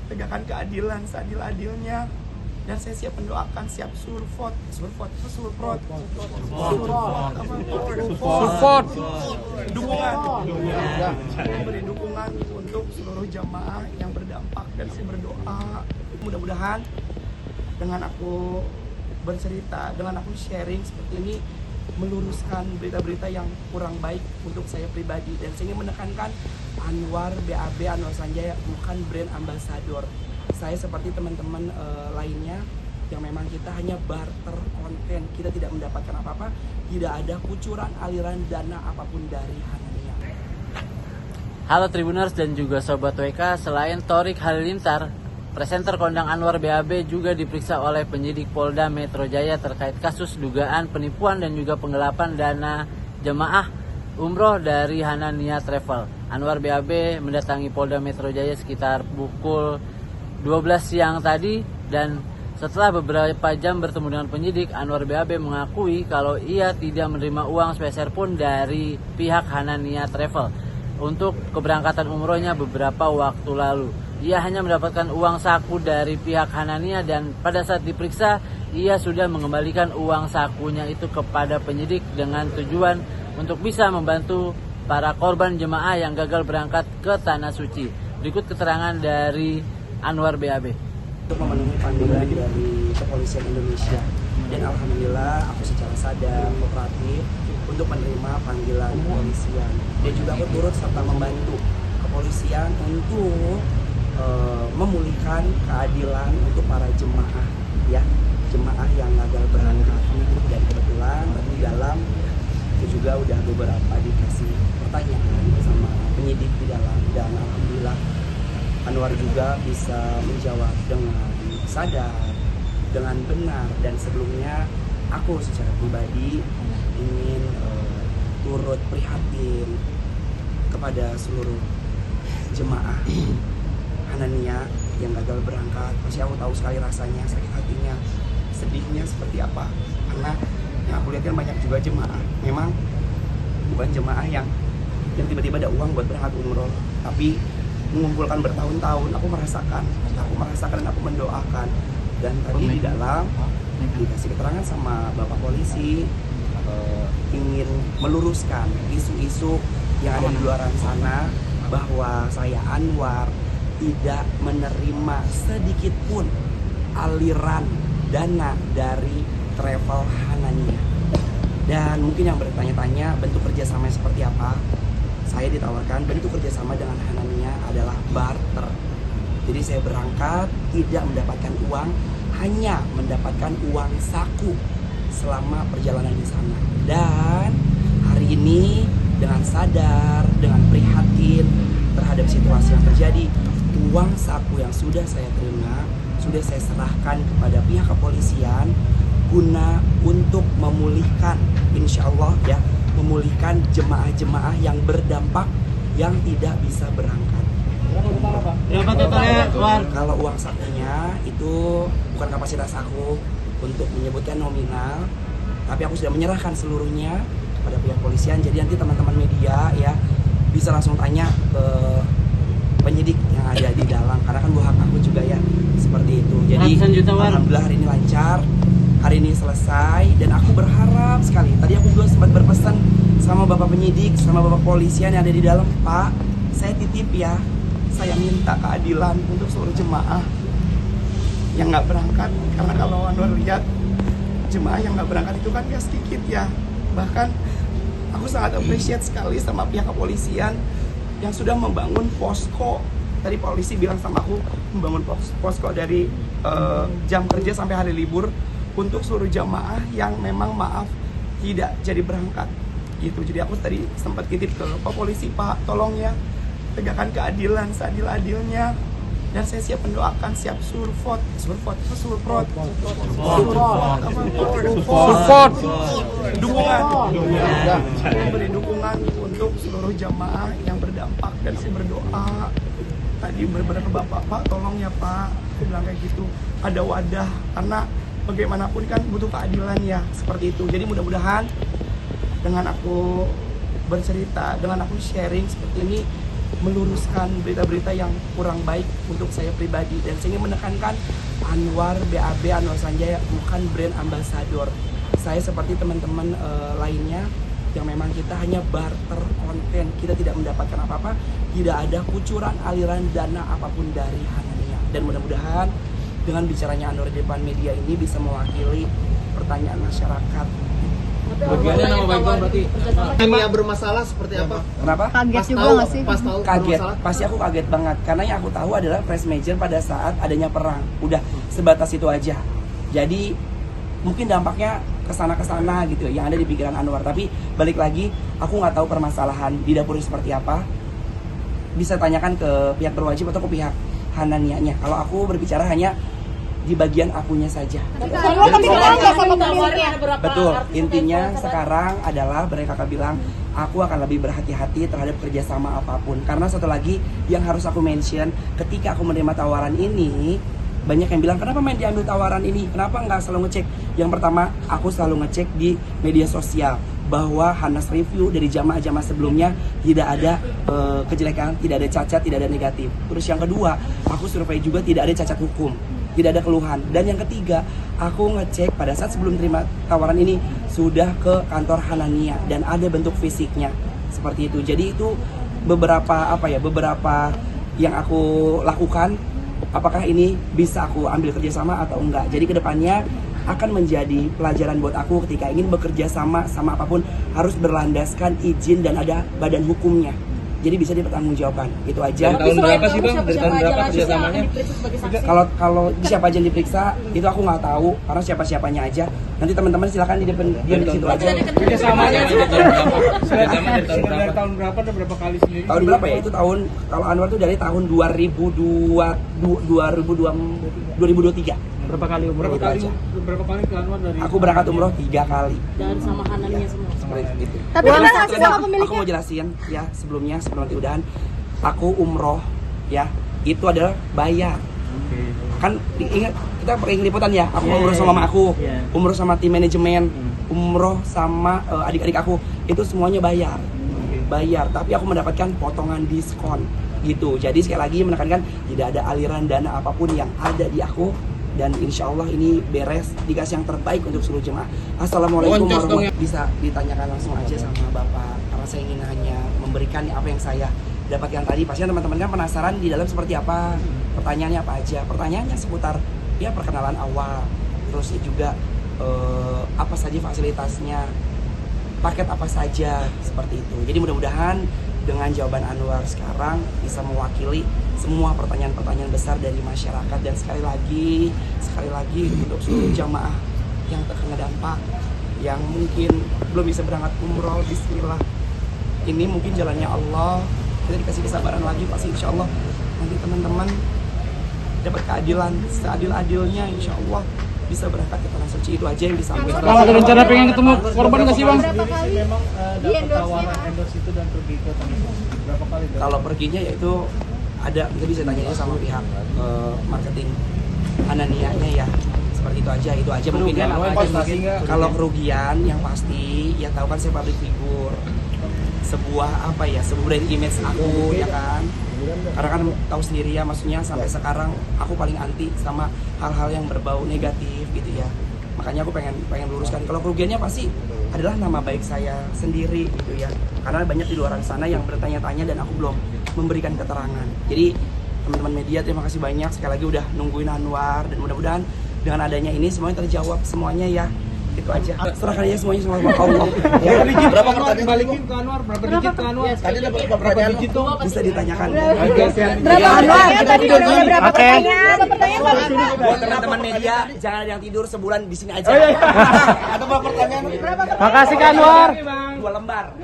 tegakkan keadilan seadil-adilnya. Dan saya siap mendoakan, siap support dukungan, memberi dukungan untuk seluruh jamaah yang berdampak. Dan saya berdoa mudah-mudahan dengan aku bercerita, dengan aku sharing seperti ini, meluruskan berita-berita yang kurang baik untuk saya pribadi. Dan saya ingin menekankan Anwar BAB, Anwar Sanjaya bukan brand ambassador. Saya seperti teman-teman lainnya yang memang kita hanya barter konten, kita tidak mendapatkan apa-apa, tidak ada kucuran aliran dana apapun dari Hanania. Halo Tribuners dan juga Sobat WK, selain Thorik Halilintar, presenter kondang Anwar BAB juga diperiksa oleh penyidik Polda Metro Jaya terkait kasus dugaan penipuan dan juga penggelapan dana jemaah umroh dari Hanania Travel. Anwar BAB mendatangi Polda Metro Jaya sekitar pukul 12 siang tadi, dan setelah beberapa jam bertemu dengan penyidik, Anwar BAB mengakui kalau ia tidak menerima uang sepeser pun dari pihak Hanania Travel untuk keberangkatan umrohnya beberapa waktu lalu. Ia hanya mendapatkan uang saku dari pihak Hanania, dan pada saat diperiksa ia sudah mengembalikan uang sakunya itu kepada penyidik dengan tujuan untuk bisa membantu para korban jemaah yang gagal berangkat ke Tanah Suci. Berikut keterangan dari Anwar BAB. Untuk memenuhi panggilan dari Kepolisian Indonesia, dan alhamdulillah aku secara sadar, kooperatif untuk menerima panggilan kepolisian, dan juga aku turut serta membantu kepolisian untuk memulihkan keadilan untuk para jemaah, ya, jemaah yang gagal berangkat. Dan kebetulan di dalam itu juga udah beberapa dikasih pertanyaan sama penyidik di dalam, dan alhamdulillah Anwar juga bisa menjawab dengan sadar, dengan benar. Dan sebelumnya aku secara pribadi ingin turut prihatin kepada seluruh jemaah Hanania yang gagal berangkat. Pasti aku tahu sekali rasanya, sakit hatinya, sedihnya seperti apa. Karena yang aku lihat kan banyak juga jemaah, memang bukan jemaah yang tiba-tiba ada uang buat berangkat umroh, tapi mengumpulkan bertahun-tahun. Aku merasakan dan aku mendoakan. Dan tadi di dalam dikasih keterangan sama Bapak Polisi, ingin meluruskan isu-isu yang ada di luar sana bahwa saya Anwar tidak menerima sedikit pun aliran dana dari travel Hanania. Dan mungkin yang bertanya-tanya bentuk kerjasamanya seperti apa, saya ditawarkan bentuk kerjasama dengan Hanania adalah barter. Jadi saya berangkat tidak mendapatkan uang, hanya mendapatkan uang saku selama perjalanan di sana. Dan hari ini dengan sadar, dengan prihatin terhadap situasi yang terjadi, uang saku yang sudah saya terima, sudah saya serahkan kepada pihak kepolisian guna untuk memulihkan, insya Allah ya, memulihkan jemaah-jemaah yang berdampak yang tidak bisa berangkat. Kalau uang sakunya itu bukan kapasitas aku untuk menyebutkan nominal, tapi aku sudah menyerahkan seluruhnya kepada pihak polisian. Jadi nanti teman-teman media ya bisa langsung tanya ke penyidik yang ada di dalam, karena kan hak aku juga ya, seperti itu. Jadi alhamdulillah hari ini lancar, hari ini selesai, dan aku berharap sekali. Tadi aku juga sempat berpesan sama Bapak penyidik, sama Bapak polisian yang ada di dalam, Pak, saya titip ya, saya minta keadilan untuk seluruh jemaah yang nggak berangkat. Karena kalau Anwar lihat jemaah yang nggak berangkat itu kan gak sedikit ya. Bahkan aku sangat appreciate sekali sama pihak kepolisian yang sudah membangun posko. Tadi polisi bilang sama aku membangun posko dari jam kerja sampai hari libur untuk seluruh jamaah yang memang maaf tidak jadi berangkat gitu. Jadi aku tadi sempat titip ke Pak Polisi, Pak tolong ya tegakkan keadilan seadil-adilnya. Dan saya siap mendoakan, siap support dukungan, memberi dukungan untuk seluruh jamaah yang berdampak. Dan saya berdoa tadi beberapa bapak, Pak tolong ya Pak, aku bilang kayak gitu, ada wadah, karena bagaimanapun kan butuh keadilan ya, seperti itu. Jadi mudah-mudahan dengan aku bercerita, dengan aku sharing seperti ini, meluruskan berita-berita yang kurang baik untuk saya pribadi, dan saya ingin menekankan Anwar BAB Anwar Sanjaya bukan brand ambassador. Saya seperti teman-teman lainnya yang memang kita hanya barter konten, kita tidak mendapatkan apa-apa, tidak ada kucuran aliran dana apapun dari Hanania. Dan mudah-mudahan dengan bicaranya Anwar di depan media ini bisa mewakili pertanyaan masyarakat. Bagiannya nama baik Bang berarti. Hanania bermasalah seperti apa? Kenapa? Kaget juga nggak sih? Pas tahu Kaget, bermasalah. pasti aku kaget banget karena yang aku tahu adalah press major pada saat adanya perang, udah sebatas itu aja. Jadi mungkin dampaknya kesana gitu yang ada di pikiran Anwar, tapi balik lagi aku nggak tahu permasalahan di dapurnya seperti apa, bisa tanyakan ke pihak berwajib atau ke pihak Hananianya. Kalau aku berbicara hanya di bagian akunya saja. Tapi kenal nggak sama pemiliknya? Betul, intinya sekarang adalah mereka bilang aku akan lebih berhati-hati terhadap kerjasama apapun. Karena satu lagi yang harus aku mention, ketika aku menerima tawaran ini, banyak yang bilang kenapa main diambil tawaran ini, kenapa nggak selalu ngecek. Yang pertama, aku selalu ngecek di media sosial bahwa Hanas review dari jamaah-jamaah sebelumnya tidak ada kejelekan, tidak ada cacat, tidak ada negatif. Terus yang kedua, aku survei juga tidak ada cacat hukum, tidak ada keluhan. Dan yang ketiga, aku ngecek pada saat sebelum terima tawaran ini sudah ke kantor Hanania dan ada bentuk fisiknya seperti itu. Jadi itu beberapa beberapa yang aku lakukan. Apakah ini bisa aku ambil kerjasama atau enggak? Jadi kedepannya akan menjadi pelajaran buat aku ketika ingin bekerja sama apapun harus berlandaskan izin dan ada badan hukumnya. Jadi bisa dipertanggungjawabkan. Itu aja. Tahun berapa sih Bang? Dari tahun berapa kerjasamanya? Kalau siapa aja yang diperiksa itu aku nggak tahu karena siapa-siapanya aja. Nanti teman-teman silakan diam di situ aja. Kerjasamanya dari tahun berapa dan berapa kali sendiri? Tahun berapa ya? Itu tahun kalau Anwar tuh dari tahun 2023. Berapa kali umroh? Berapa kali ke Anwar dari? Aku berangkat umroh 3 kali. Dan sama Hanania semua. Seperti itu. Tapi pernah nggak sih sama Aku pemiliknya? mau jelasin ya sebelum nanti udahan. Aku umroh ya itu adalah bayar. Kan ingat kita pernah liputan ya. Aku umroh sama mama aku, umroh sama tim manajemen, umroh sama adik-adik aku. Itu semuanya bayar. Bayar. Tapi aku mendapatkan potongan diskon gitu. Jadi sekali lagi menekankan tidak ada aliran dana apapun yang ada di aku. Dan insya Allah ini beres, dikasih yang terbaik untuk seluruh jemaah. Assalamualaikum warahmatullahi wabarakatuh. Bisa ditanyakan langsung aja sama Bapak, karena saya ingin hanya memberikan apa yang saya dapatkan tadi. Pastinya teman-teman kan penasaran di dalam seperti apa, pertanyaannya apa aja. Pertanyaannya seputar ya perkenalan awal, terus juga apa saja fasilitasnya, paket apa saja, seperti itu. Jadi mudah-mudahan dengan jawaban Anwar sekarang bisa mewakili semua pertanyaan-pertanyaan besar dari masyarakat. Dan sekali lagi untuk seluruh jamaah yang terkena dampak, yang mungkin belum bisa berangkat umroh, bismillah, ini mungkin jalannya Allah, kita dikasih kesabaran lagi, pasti insya Allah nanti teman-teman dapat keadilan seadil-adilnya, insya Allah bisa berangkat ke tanah suci. Itu aja yang disampaikan. Bang, ada rencana pengen ketemu korban nggak sih Bang? Berapa kali memang di endorse-nya? endorse itu dan pergi ke tanah suci. Berapa kali? Kalau perginya yaitu ada, kita bisa tanya sama pihak marketing Hananianya ya, seperti itu aja mungkin ya. Kalau kerugian yang pasti ya tahu kan saya public figure, sebuah brand image aku ya kan, karena kan tahu sendiri ya, maksudnya sampai sekarang aku paling anti sama hal-hal yang berbau negatif gitu ya. Makanya aku pengen luruskan. Kalau kerugiannya pasti adalah nama baik saya sendiri gitu ya, karena banyak di luar sana yang bertanya-tanya dan aku belum memberikan keterangan. Jadi teman-teman media terima kasih banyak sekali lagi udah nungguin Anwar, dan mudah-mudahan dengan adanya ini semuanya terjawab semuanya ya. Itu aja. Serahkan aja semuanya sama Allah. Ya, Berapa pertanyaan balikin ke Anwar? Berapa digit ke Anwar? Tadi dapat berapa digit tuh? bisa ditanyakan. Berapa Anwar? Tadi udah berapa pertanyaan? Berapa pertanyaan Bang? Buat teman-teman media jangan ada yang tidur sebulan di sini aja. Ada berapa pertanyaan? Makasih Kak Anwar. 2 lembar.